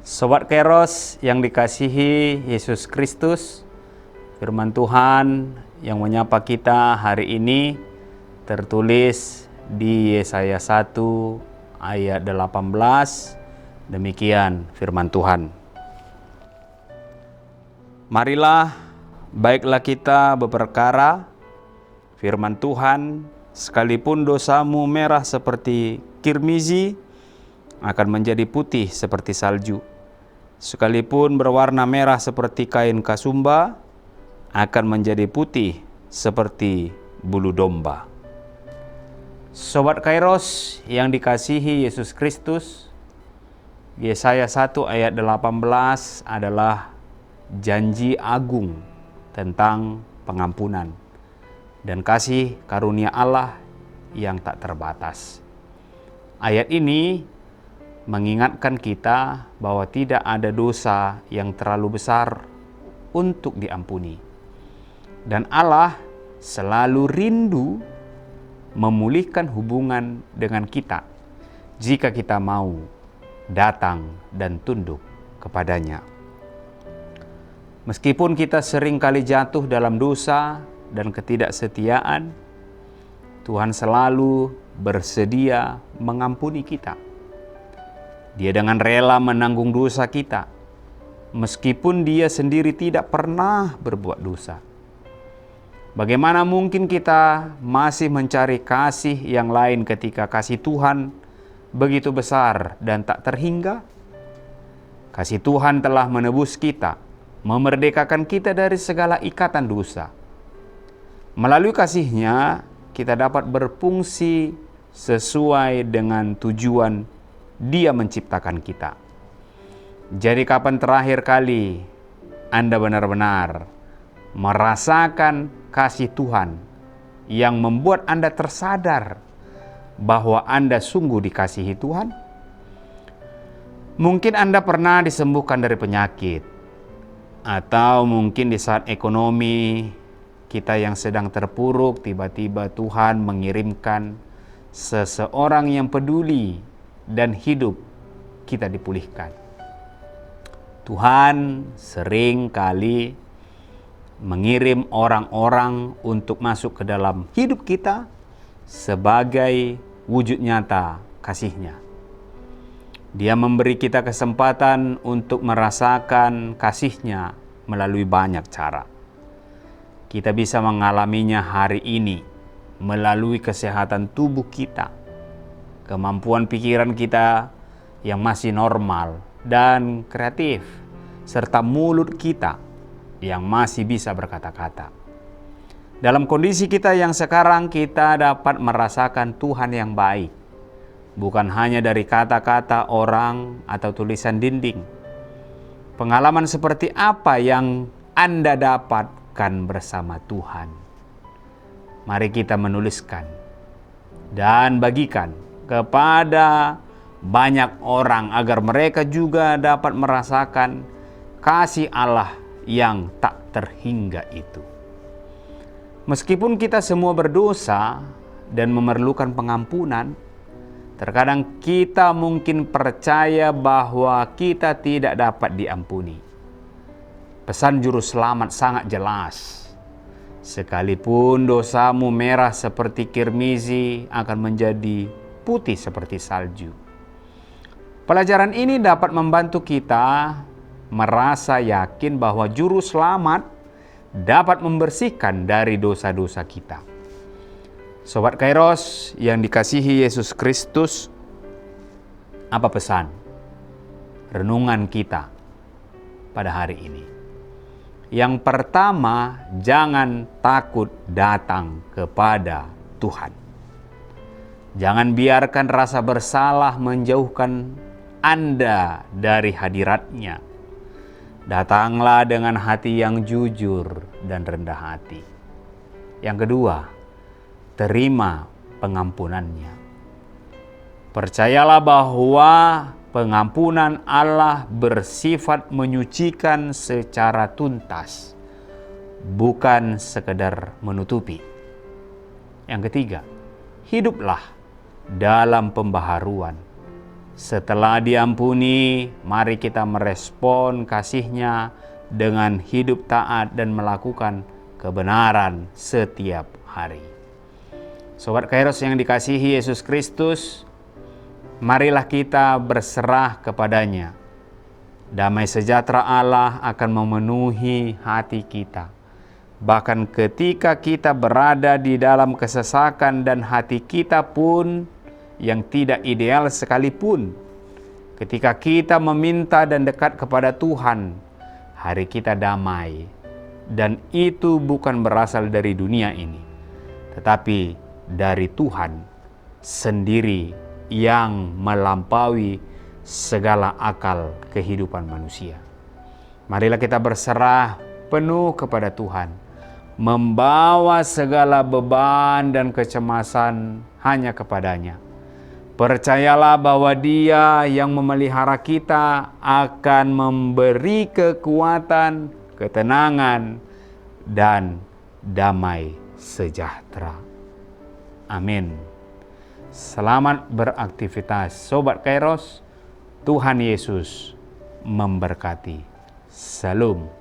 Sobat Kairos yang dikasihi Yesus Kristus, firman Tuhan yang menyapa kita hari ini tertulis di Yesaya 1 ayat 18. Demikian firman Tuhan. Marilah, baiklah kita berperkara firman Tuhan, sekalipun dosamu merah seperti kirmizi, akan menjadi putih seperti salju. Sekalipun berwarna merah seperti kain kasumba, akan menjadi putih seperti bulu domba. Sobat Kairos yang dikasihi Yesus Kristus, Yesaya 1 ayat 18 adalah janji agung tentang pengampunan dan kasih karunia Allah yang tak terbatas. Ayat ini mengingatkan kita bahwa tidak ada dosa yang terlalu besar untuk diampuni. Dan Allah selalu rindu memulihkan hubungan dengan kita jika kita mau datang dan tunduk kepadanya. Meskipun kita sering kali jatuh dalam dosa dan ketidaksetiaan, Tuhan selalu bersedia mengampuni kita. Dia dengan rela menanggung dosa kita, meskipun dia sendiri tidak pernah berbuat dosa. Bagaimana mungkin kita masih mencari kasih yang lain ketika kasih Tuhan begitu besar dan tak terhingga? Kasih Tuhan telah menebus kita, memerdekakan kita dari segala ikatan dosa. Melalui kasih-Nya, kita dapat berfungsi sesuai dengan tujuan Dia menciptakan kita. Jadi kapan terakhir kali Anda benar-benar merasakan kasih Tuhan yang membuat Anda tersadar bahwa Anda sungguh dikasihi Tuhan? Mungkin Anda pernah disembuhkan dari penyakit, atau mungkin di saat ekonomi kita yang sedang terpuruk, tiba-tiba Tuhan mengirimkan seseorang yang peduli dan hidup kita dipulihkan. Tuhan sering kali mengirim orang-orang untuk masuk ke dalam hidup kita sebagai wujud nyata kasih-Nya. Dia memberi kita kesempatan untuk merasakan kasih-Nya melalui banyak cara. Kita bisa mengalaminya hari ini melalui kesehatan tubuh kita, kemampuan pikiran kita yang masih normal dan kreatif, serta mulut kita yang masih bisa berkata-kata. Dalam kondisi kita yang sekarang, kita dapat merasakan Tuhan yang baik, bukan hanya dari kata-kata orang atau tulisan dinding. Pengalaman seperti apa yang Anda dapatkan bersama Tuhan? Mari kita menuliskan dan bagikan kepada banyak orang agar mereka juga dapat merasakan kasih Allah yang tak terhingga itu. Meskipun kita semua berdosa dan memerlukan pengampunan, terkadang kita mungkin percaya bahwa kita tidak dapat diampuni. Pesan juru selamat sangat jelas. Sekalipun dosamu merah seperti kirmizi, akan menjadi putih seperti salju. Pelajaran ini dapat membantu kita merasa yakin bahwa juru selamat dapat membersihkan dari dosa-dosa kita. Sobat Kairos yang dikasihi Yesus Kristus, apa pesan renungan kita pada hari ini? Yang pertama, jangan takut datang kepada Tuhan. Jangan biarkan rasa bersalah menjauhkan Anda dari hadirat-Nya. Datanglah dengan hati yang jujur dan rendah hati. Yang kedua, terima pengampunan-Nya. Percayalah bahwa pengampunan Allah bersifat menyucikan secara tuntas, bukan sekedar menutupi. Yang ketiga, hiduplah dalam pembaharuan. Setelah diampuni, mari kita merespon kasih-Nya dengan hidup taat dan melakukan kebenaran setiap hari. Sobat Kairos yang dikasihi Yesus Kristus, marilah kita berserah kepada-Nya. Damai sejahtera Allah akan memenuhi hati kita. Bahkan ketika kita berada di dalam kesesakan dan hati kita pun yang tidak ideal sekalipun, ketika kita meminta dan dekat kepada Tuhan, hari kita damai. Dan itu bukan berasal dari dunia ini, tetapi dari Tuhan sendiri yang melampaui segala akal kehidupan manusia. Marilah kita berserah penuh kepada Tuhan, membawa segala beban dan kecemasan hanya kepada-Nya. Percayalah bahwa Dia yang memelihara kita akan memberi kekuatan, ketenangan, dan damai sejahtera. Amin. Selamat beraktivitas Sobat Kairos. Tuhan Yesus memberkati. Salam.